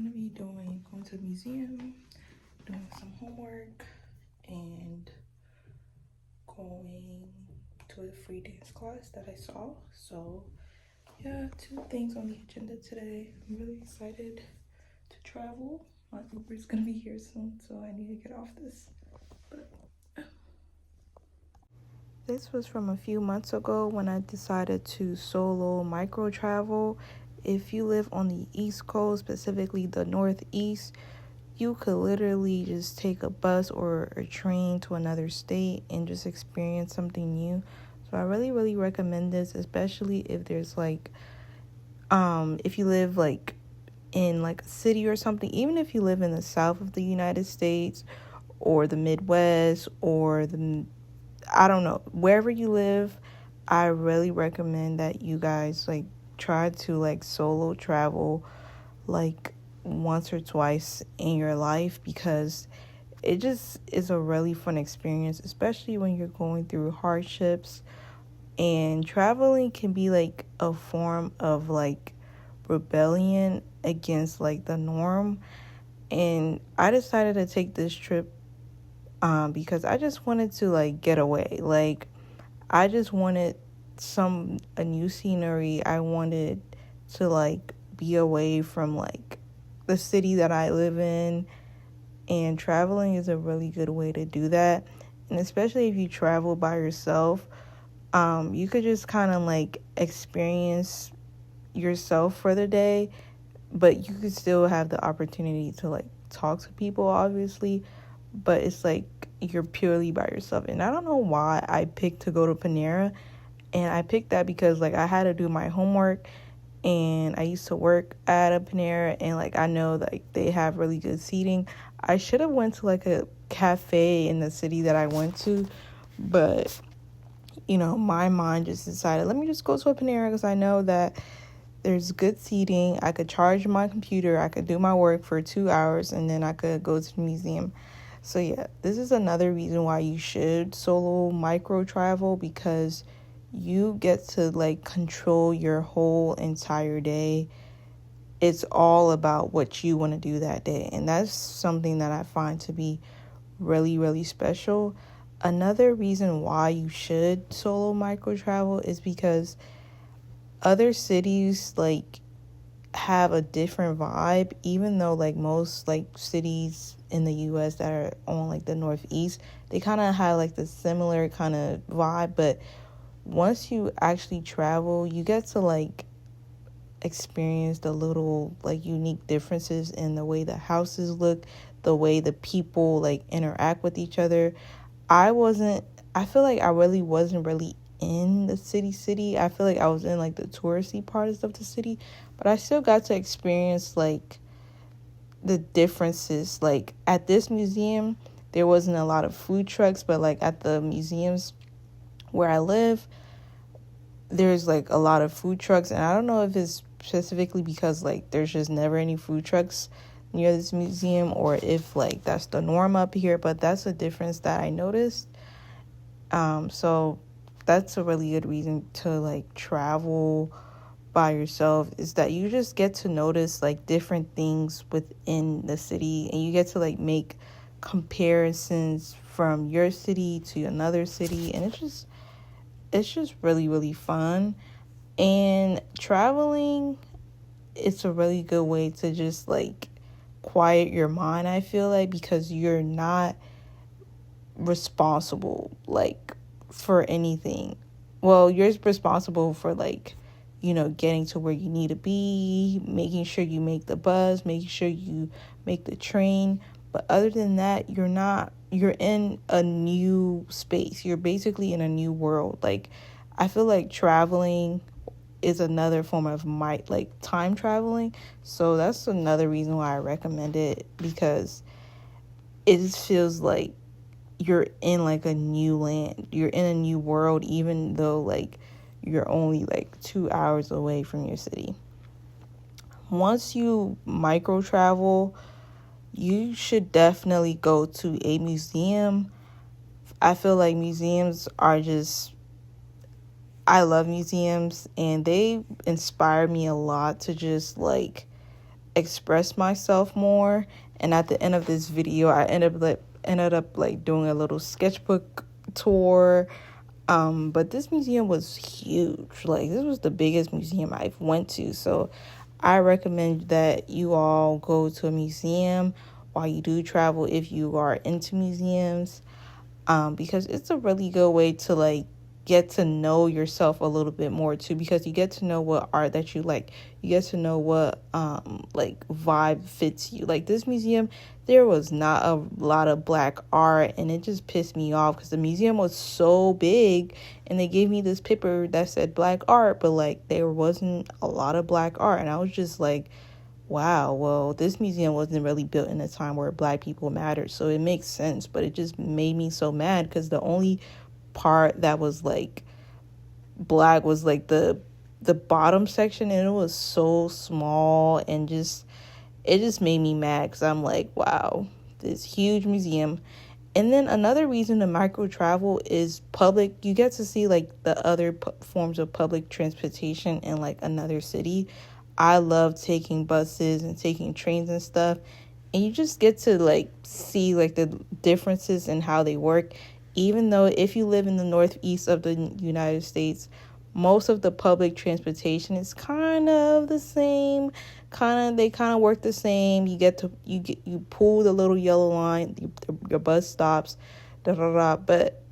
gonna be going to the museum, doing some homework, and going to a free dance class that I saw. So yeah, two things on the agenda today. I'm really excited to travel. My Uber's gonna be here soon, so I need to get off this. But this was from a few months ago when I decided to solo micro travel. If you live on the East Coast, specifically the Northeast, you could literally just take a bus or a train to another state and just experience something new. So I really recommend this, especially if there's if you live in a city or something. Even if you live in the south of the United States or the Midwest or I don't know, wherever you live, I really recommend that you guys try to solo travel once or twice in your life, because it just is a really fun experience, especially when you're going through hardships. And traveling can be a form of rebellion against the norm. And I decided to take this trip because I just wanted to get away. I just wanted a new scenery. I wanted to be away from the city that I live in, and traveling is a really good way to do that. And especially if you travel by yourself, you could just kind of experience yourself for the day, but you could still have the opportunity to talk to people, obviously, but it's you're purely by yourself. And I don't know why I picked to go to Panera, and I picked that because I had to do my homework, and I used to work at a Panera, and I know they have really good seating. I should have went to a cafe in the city that I went to, but my mind just decided, let me just go to a Panera because I know that there's good seating. I could charge my computer, I could do my work for 2 hours, and then I could go to the museum. So yeah, this is another reason why you should solo micro travel, because you get to control your whole entire day. It's all about what you want to do that day, and that's something that I find to be really special. Another reason why you should solo micro travel is because other cities have a different vibe, even though most cities in the US that are on the Northeast, they kind of have the similar kind of vibe. But once you actually travel, you get to experience the little unique differences in the way the houses look, the way the people interact with each other. I feel I really wasn't really in the city. I feel I was in the touristy parts of the city, but I still got to experience the differences. At this museum, there wasn't a lot of food trucks, but at the museums where I live, there's a lot of food trucks. And I don't know if it's specifically because there's just never any food trucks near this museum, or if that's the norm up here, but that's a difference that I noticed. So that's a really good reason to travel by yourself, is that you just get to notice different things within the city, and you get to make comparisons from your city to another city, and it's just really fun. And traveling, it's a really good way to just quiet your mind, I feel because you're not responsible for anything. Well, you're responsible for getting to where you need to be, making sure you make the bus, making sure you make the train. But other than that, you're in a new space. You're basically in a new world. I feel traveling is another form of time traveling. So that's another reason why I recommend it, because it just feels you're in a new land. You're in a new world, even though you're only 2 hours away from your city. Once you micro travel, you should definitely go to a museum. I feel museums are I love museums, and they inspire me a lot to just express myself more. And at the end of this video, I ended up like doing a little sketchbook tour. But this museum was huge. Like, this was the biggest museum I've went to. So I recommend that you all go to a museum while you do travel if you are into museums, because it's a really good way to like get to know yourself a little bit more too, because you get to know what art that you like. You get to know what like vibe fits you. Like, this museum, there was not a lot of black art, and it just pissed me off because the museum was so big and they gave me this paper that said black art, but like there wasn't a lot of black art. And I was just like, wow, well, this museum wasn't really built in a time where black people mattered, so it makes sense. But it just made me so mad because the only part that was like black was like the bottom section, and it was so small, and just it just made me mad because I'm like, wow, this huge museum. And then another reason to micro travel is public. You get to see like the other forms of public transportation in like another city. I love taking buses and taking trains and stuff. And you just get to like see like the differences in how they work. Even though if you live in the northeast of the United States, most of the public transportation is kind of the same. They kind of work the same. You pull the little yellow line, your bus stops, da da da. But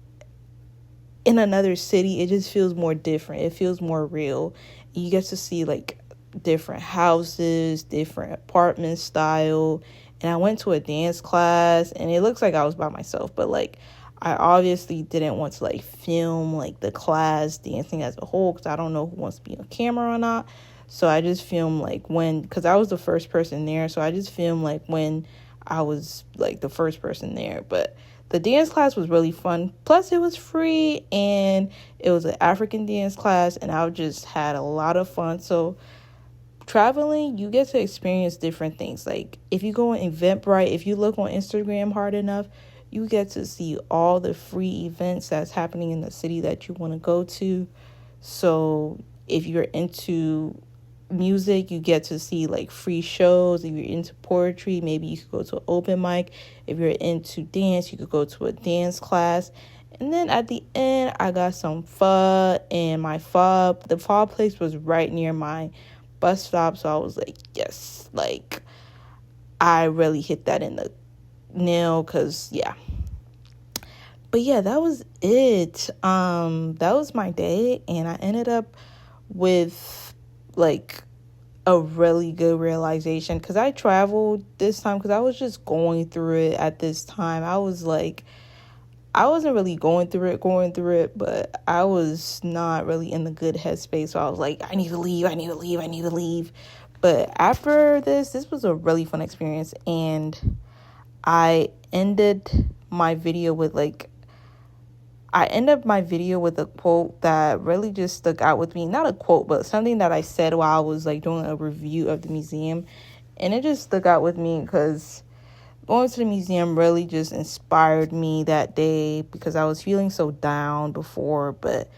in another city, it just feels more different. It feels more real. You get to see like different houses, different apartment style. And I went to a dance class, and it looks like I was by myself, but like I obviously didn't want to like film like the class dancing as a whole because I don't know who wants to be on camera or not. So I just filmed like because I was the first person there. So I just filmed like when I was like the first person there. But the dance class was really fun. Plus, it was free, and it was an African dance class, and I just had a lot of fun. So traveling, you get to experience different things. Like, if you go on Eventbrite, if you look on Instagram hard enough, you get to see all the free events that's happening in the city that you want to go to. So if you're into music, you get to see like free shows. If you're into poetry, maybe you could go to an open mic. If you're into dance, you could go to a dance class. And then at the end, I got some pho, and the pho place was right near my bus stop. So I was like, yes, like I really hit that in the nail, because yeah. But yeah, that was it. That was my day, and I ended up with like a really good realization, because I traveled this time because I was just going through it at this time. I wasn't really going through it, but I was not really in the good headspace. So I was like, I need to leave. But after this was a really fun experience, and I ended my video with a quote that really just stuck out with me. Not a quote, but something that I said while I was like doing a review of the museum. And it just stuck out with me because going to the museum really just inspired me that day, because I was feeling so down before, but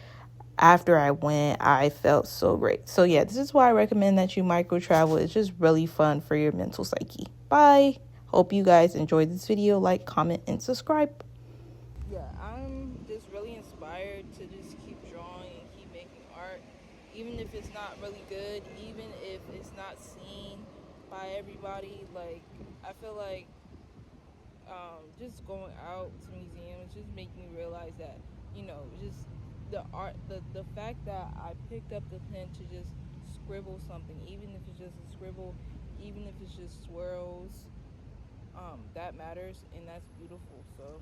after I went, I felt so great. So yeah, this is why I recommend that you micro travel. It's just really fun for your mental psyche. Bye. Hope you guys enjoyed this video. Like, comment, and subscribe. Yeah, I'm just really inspired to just keep drawing and keep making art, even if it's not really good, even if it's not seen by everybody. Like, I feel like just going out to museums just make me realize that, just the art, the fact that I picked up the pen to just scribble something, even if it's just a scribble, even if it's just swirls, that matters, and that's beautiful. So